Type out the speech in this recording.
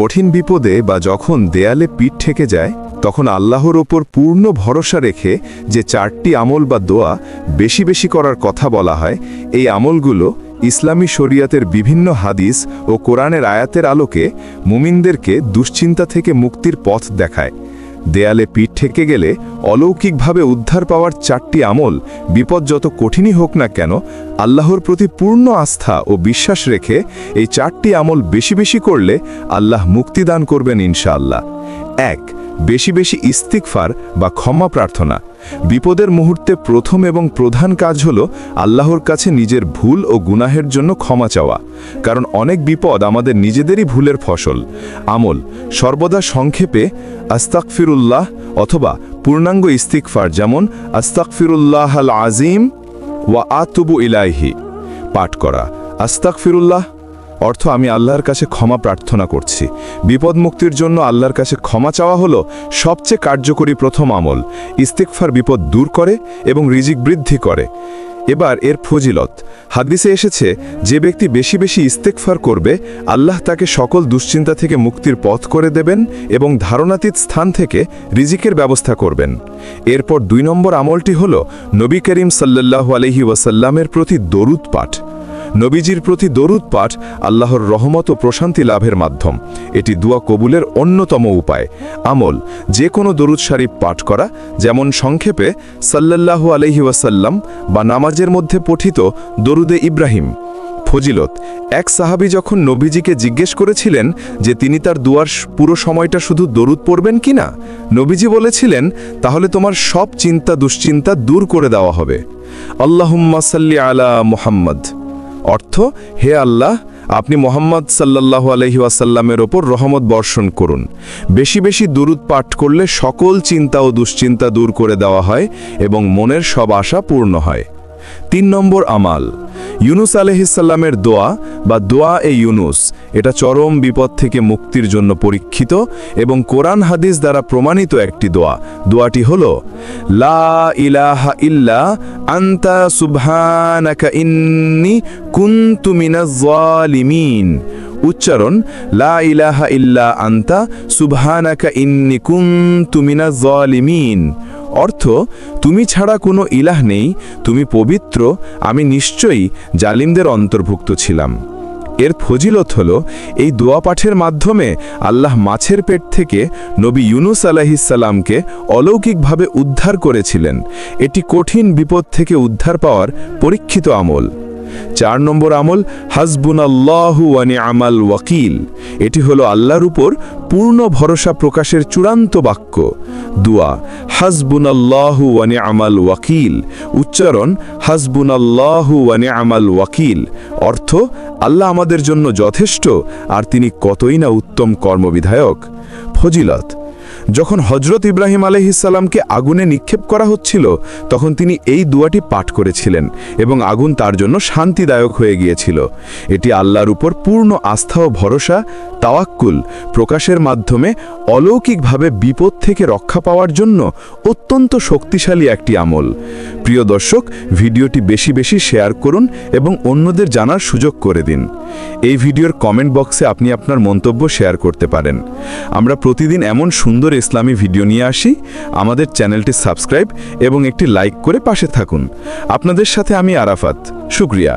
কঠিন বিপদে বা যখন দেয়ালে পিঠ ঠেকে যায় তখন আল্লাহর ওপর পূর্ণ ভরসা রেখে যে 4টি আমল বা দোয়া বেশি বেশি করার কথা বলা হয়, এই আমলগুলো ইসলামী শরিয়াতের বিভিন্ন হাদিস ও কোরআনের আয়াতের আলোকে মুমিনদেরকে দুশ্চিন্তা থেকে মুক্তির পথ দেখায়। দেয়ালে পিঠ ঠেকে গেলে অলৌকিকভাবে উদ্ধার পাওয়ার 4টি আমল, বিপদ যত কঠিনই হোক না কেন আল্লাহর প্রতি পূর্ণ আস্থা ও বিশ্বাস রেখে এই 4টি আমল বেশি বেশি করলে আল্লাহ মুক্তি দান করবেন ইনশাআল্লাহ। 1. বেশি বেশি ইস্তিগফার বা ক্ষমা প্রার্থনা। বিপদের মুহূর্তে প্রথম এবং প্রধান কাজ হলো আল্লাহর কাছে নিজের ভুল ও গুনাহের জন্য ক্ষমা চাওয়া, কারণ অনেক বিপদ আমাদের নিজেদেরই ভুলের ফসল। আমল সর্বদা সংক্ষেপে আস্তাগফিরুল্লাহ অথবা পূর্ণাঙ্গ ইস্তিগফার, যেমন আস্তাগফিরুল্লাহ আল আজিম ওয়া আতুবু ইলাইহি পাঠ করা। আস্তাগফিরুল্লাহ অর্থ আমি আল্লাহর কাছে ক্ষমা প্রার্থনা করছি। বিপদ মুক্তির জন্য আল্লাহর কাছে ক্ষমা চাওয়া হলো সবচেয়ে কার্যকরী প্রথম আমল। ইস্তিগফার বিপদ দূর করে এবং রিজিক বৃদ্ধি করে। এবার এর ফজিলত। হাদিসে এসেছে, যে ব্যক্তি বেশি বেশি ইস্তিগফার করবে আল্লাহ তাকে সকল দুশ্চিন্তা থেকে মুক্তির পথ করে দেবেন এবং ধারণাতীত স্থান থেকে রিজিকের ব্যবস্থা করবেন। এরপর 2 নম্বর আমলটি হল নবী করিম সাল্লাল্লাহু আলাইহি ওয়াসাল্লামের প্রতি দরুদ পাঠ। নবীজির প্রতি দরুদ পাঠ আল্লাহর রহমত ও প্রশান্তি লাভের মাধ্যম। এটি দোয়া কবুলের অন্যতম উপায়। আমল যে কোনো দরুদ শরীফ পাঠ করা, যেমন সংক্ষেপে সাল্লাল্লাহু আলাইহি ওয়াসাল্লাম বা নামাজের মধ্যে পঠিত দরুদে ইব্রাহিম। ফজিলত। এক সাহাবী যখন নবীজিকে জিজ্ঞেস করেছিলেন যে তিনি তার দুয়ার পুরো সময়টা শুধু দরুদ পড়বেন কিনা, নবীজি বলেছিলেন, তাহলে তোমার সব চিন্তা দুশ্চিন্তা দূর করে দেওয়া হবে। আল্লাহুম্মা সাল্লি আলা মুহাম্মদ অর্থ, হে আল্লাহ, আপনি মুহাম্মদ সাল্লাল্লাহু আলাইহি ওয়াসাল্লামের ওপর রহমত বর্ষণ করুন। বেশি বেশি দুরুদ পাঠ করলে সকল চিন্তা ও দুশ্চিন্তা দূর করে দেওয়া হয় এবং মনের সব আশা পূর্ণ হয়। 3 নম্বর আমাল ইউনুস আলাইহিসসালামের দোয়া বা দোয়া এ ইউনুস। এটা চরম বিপদ থেকে মুক্তির জন্য পরীক্ষিত এবং কোরআন হাদিস দ্বারা প্রমাণিত একটি দোয়া। দোয়াটি হলো লা ইলাহা ইল্লা আনতা সুবহানাকা ইন্নী কুনতু মিনাজ জালিমিন। উচ্চারণ লা ইলাহা ইল্লা আনতা সুবহানাকা ইন্নী কুনতু মিনাজ জালিমিন। অর্থ, তুমি ছাড়া কোনো ইলাহ নেই, তুমি পবিত্র, আমি নিশ্চয়ই জালিমদের অন্তর্ভুক্ত ছিলাম। এর ফজিলত হলো, এই দোয়া পাঠের মাধ্যমে আল্লাহ মাছের পেট থেকে নবী ইউনুস আলাইহিসসালামকে অলৌকিকভাবে উদ্ধার করেছিলেন। এটি কঠিন বিপদ থেকে উদ্ধার পাওয়ার পরীক্ষিত আমল। 4 নম্বর আমল হাসবুনাল্লাহু ওয়া নি'মাল ওয়াকিল। এটি হলো আল্লাহর উপর পূর্ণ ভরসা প্রকাশের চূড়ান্ত বাক্য। দোয়া হাসবুনাল্লাহু ওয়া নি'মাল ওয়াকিল। উচ্চারণ হাসবুনাল্লাহু ওয়া নি'মাল ওয়াকিল। অর্থ, আল্লাহ আমাদের জন্য যথেষ্ট আর তিনি কতই না উত্তম কর্মবিধায়ক। ফজিলত। যখন হযরত ইব্রাহিম আলাইহিসসালামকে আগুনে নিক্ষেপ করা হচ্ছিল তখন তিনি এই দোয়াটি পাঠ করেছিলেন এবং আগুন তার জন্য শান্তিদায়ক হয়ে গিয়েছিল। এটি আল্লাহর উপর পূর্ণ আস্থা ও ভরসা, তাওয়াক্কুল প্রকাশের মাধ্যমে অলৌকিকভাবে বিপদ থেকে রক্ষা পাওয়ার জন্য অত্যন্ত শক্তিশালী একটি আমল। প্রিয় দর্শক, ভিডিওটি বেশি বেশি শেয়ার করুন এবং অন্যদের জানার সুযোগ করে দিন। এই ভিডিওর কমেন্ট বক্সে আপনি আপনার মন্তব্য শেয়ার করতে পারেন। আমরা প্রতিদিন এমন সুন্দর ইসলামী ভিডিও নিয়ে আসি। আমাদের চ্যানেলটি সাবস্ক্রাইব এবং একটি লাইক করে পাশে থাকুন। আপনাদের সাথে আমি আরাফাত। শুকরিয়া।